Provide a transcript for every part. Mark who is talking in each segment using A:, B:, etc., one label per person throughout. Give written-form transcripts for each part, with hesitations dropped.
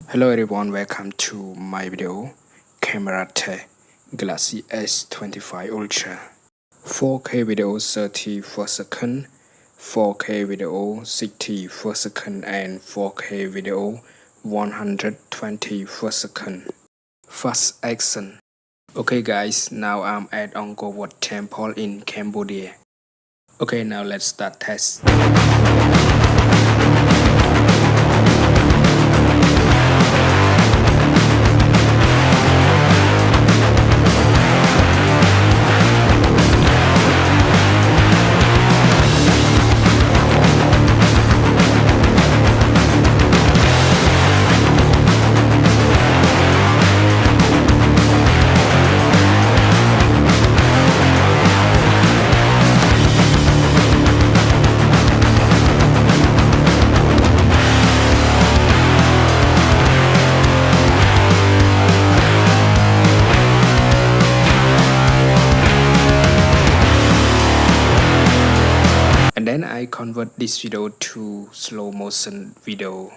A: Hello everyone, welcome to my video Camera Tech Galaxy S25 Ultra 4K video 30 per second, 4K video 60 per second and 4K video 120 per second. Fast action. Okay guys, now I'm at Angkor Wat Temple in Cambodia. Okay, now let's start test. And then I convert this video to slow motion video.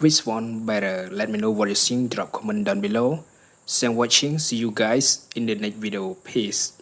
A: Which one better? Let me know what you think. Drop comment down below. Thanks for watching. See you guys in the next video. Peace.